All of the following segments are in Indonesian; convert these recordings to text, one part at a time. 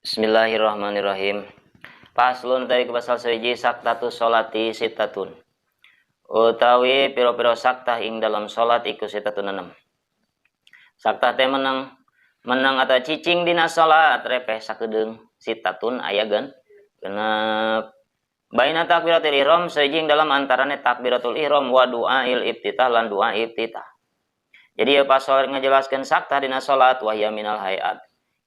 Bismillahirrahmanirrahim. Paslun tadi ke pasal sewiji saktatus sholati sitatun. Utawi piro-piro saktah ing dalam sholat iku sitatun 6. Saktah teh menang atau cicing dina sholat repeh sakedeung sitatun aya genep. Baina takbiratul ihram sewiji dalam antarane takbiratul ihram wa du'ail iftitah lan du'a iftitah. Jadi ya pasal ngejelaskan saktah dina sholat wahya minal hayat.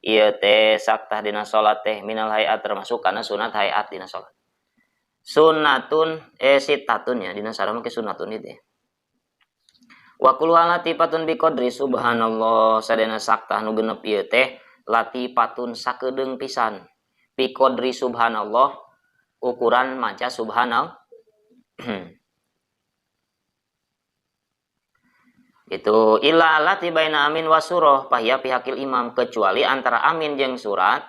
Iya teh saktah dina sholat teh minal hayat termasuk karena sunat hayat dina sholat. Sunatun sitatun ya dina sarama ke sunatun itu. Wa kullu latifatun bi qadri subhanallah sadena saktah nu genep ieu teh latifatun sakedeung pisan. Bi qadri subhanallah ukuran maca subhanallah. Itu illa allati baina amin wa surah pahya pihakil imam kecuali antara amin jeung surat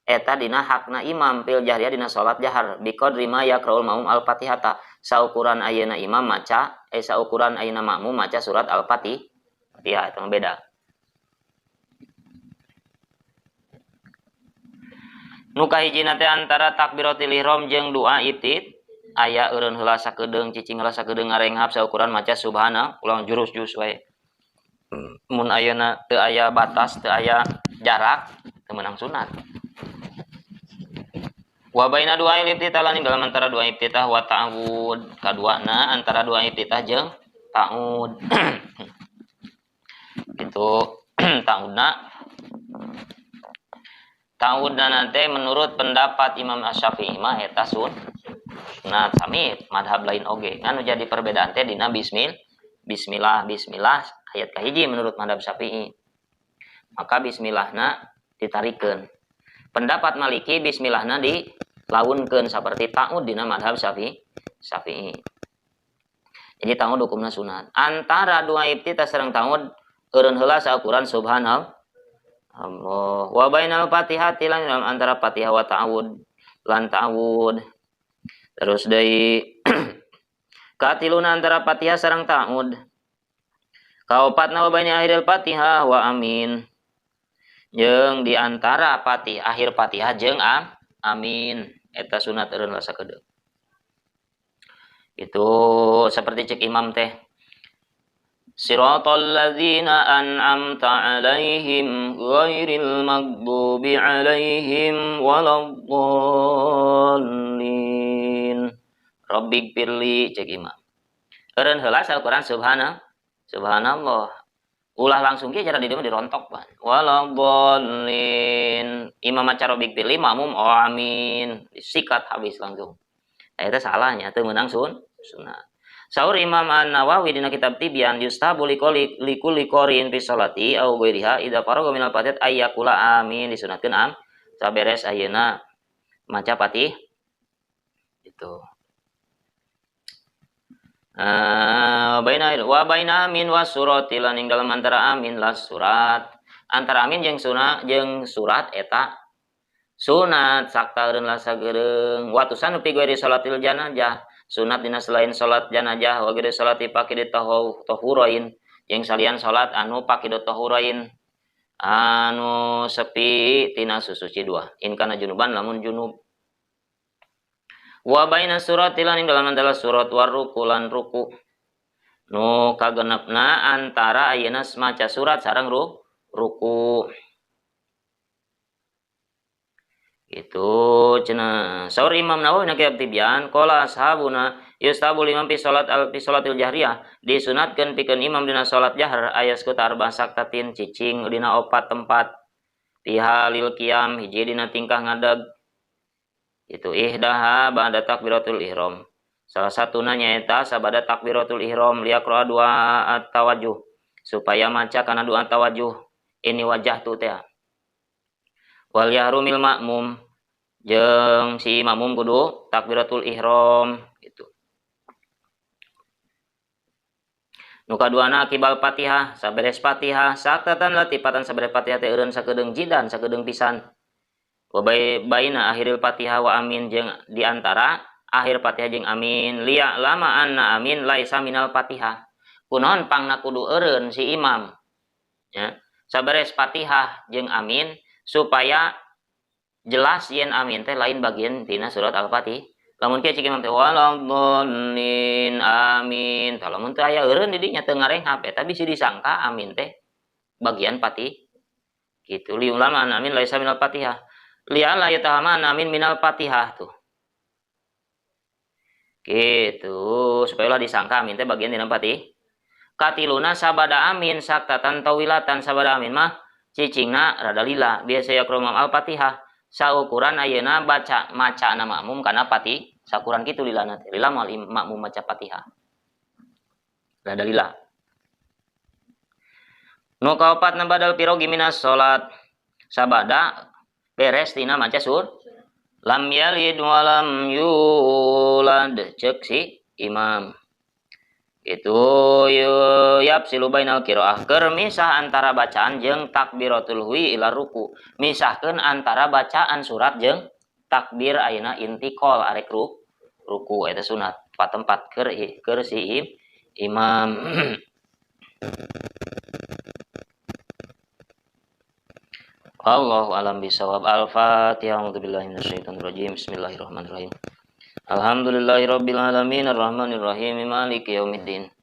eta dina hakna imam fil jahriyah dina salat jahar biqadri ma yaqraul maum al-fatihata saukuran ayeuna imam maca saukuran ayeuna makmum maca surat al-fatihah itu beda. Nu kahijina teh antara takbiratul ihram jeung doa iftitah aya eureun heula sakedeung cicing heula sakedeung ngarenghap saukuran maca subhana ulang jurus-jurus wae. Mun ayeuna teu aya batas teu aya jarak teu meunang sunat. Wa baina du'a iftitah lan dalam antara doa iftitah wa ta'awud kaduana antara doa iftitah jeung ta'awud. Itu ta'awudna nanti menurut pendapat Imam Asy-Syafi'i mah eta sunat sami madhab lain oge nganu jadi perbedaan teh dina bismillah ayat kahiji menurut madhab Syafi'i maka bismillahna ditarikeun pendapat Maliki bismillahna dilaunkeun saperti ta'ud dina madhab Syafi'i jadi ta'ud hukumna sunat antara dua iftitah sareng ta'ud eureun heula saukuran subhanallah Allah wa bainal fatihati lan antara fatihah wa ta'awud lan ta'awud terus dari katiluna antara fatihah sareng ta'ud kaopatna wa baina akhiril fatihah wa amin jeung di antara fatihah akhir fatihah jeung amin eta sunat eureun sakedeung itu seperti cek imam teh Siratal ladzina an'amta 'alaihim ghairil maghdubi 'alaihim waladdallin. Rabbighfirli cek imam. Eureun heula Al-Qur'an subhanallah. Ulah langsung ge cara di dieu dirontok ban. Waladdallin. Imam maca rabbighfirli makmum amin. Disikat habis langsung. Eta salahnya teu meunang sunat. Saur Imam An-Nawawi dina kitab Tibyan yustabu likulli qori'in fi sholati au ghairiha idza faraga minal fatihah ayyakula amin disunatkeun saberes ayeuna maca Fatihah itu. Baina amin wa surati lan ing dalam antara amin la surat antara amin jeung surat eta sunat sakta eureun la sagereung watusan pi ghairi salatil janazah sunat dina selain salat janazah wa gede salati pakid tahurain yang salian salat anu pakid tahurain anu sepi tina susuci dua in kana junuban lamun junub wa baina surati lan dalam antara surat war ruku lan ruku nu kagenepna antara ayeuna maca surat sareng ruku itu cenah saur Imam Nawawi na kitab Tibyan qala ashabuna yustabu liman fi salatil jahriyah disunatkeun pikeun imam dina salat jahar ayaskeut arba saktatin cicing dina opat tempat tihalil qiyam hiji dina tingkah ngadeg itu ihdaha ba'da takbiratul ihram salah satuna nyaeta sabada takbiratul ihram liaqra dua at-tawajjuh supaya maca kana doa tawajjuh ini wajah tu teh wal yahrumil makmum jeung si makmum kudu takbiratul ihram gitu. Nu kaduana akibal Fatihah saberes Fatihah satatan latifatan saberes Fatihah teh eureun sakedeung jidan sakedeung pisan. Wa baina akhiril Fatihah wa amin jeung di antara akhir Fatihah jeung amin liya lama anna amin laisa minal Fatihah. Kunaon pangna kudu eureun si imam. Ya. Saberes Fatihah jeung amin supaya jelas yen amin teh lain bagian tina surat Al-Fatihah. Lamun kieu cik imam teh waladhdallin amin. Lamun teu aya eureun di dinya teu ngarenghap eta bisi disangka amin teh bagian Fatihah. Gitu li ulama amin laisa minal Fatihah. Lian la yatahama amin minal Fatihah tuh. Gitu supaya ulah disangka amin teh bagian tina Fatihah. Katiluna sabada amin saktatan tawilatan sabada amin mah cicingna rada lila biasa ya kromam Al-Fatihah saukuran ayeuna baca maca na makmum kana Fatihah sakuran kitu lilana teh lila moal makmum maca Fatihah rada lila nu kaopatna badal pirogi minas salat sabada beres tina maca lam yalid walam yulad cek si imam itu yap silu bainal qiraah keur misah antara bacaan jeung takbiratul hui ila ruku misahkeun antara bacaan surat jeung takbir ayeuna intiqal arek ruku eta sunat patempat keur si imam Allahu alam bisawab. Al-Fatihah. A'udzubillahi minasyaitonir rajim. Bismillahirrahmanirrahim. Alhamdulillahirabbil alamin arrahmanirrahim maliki yaumiddin.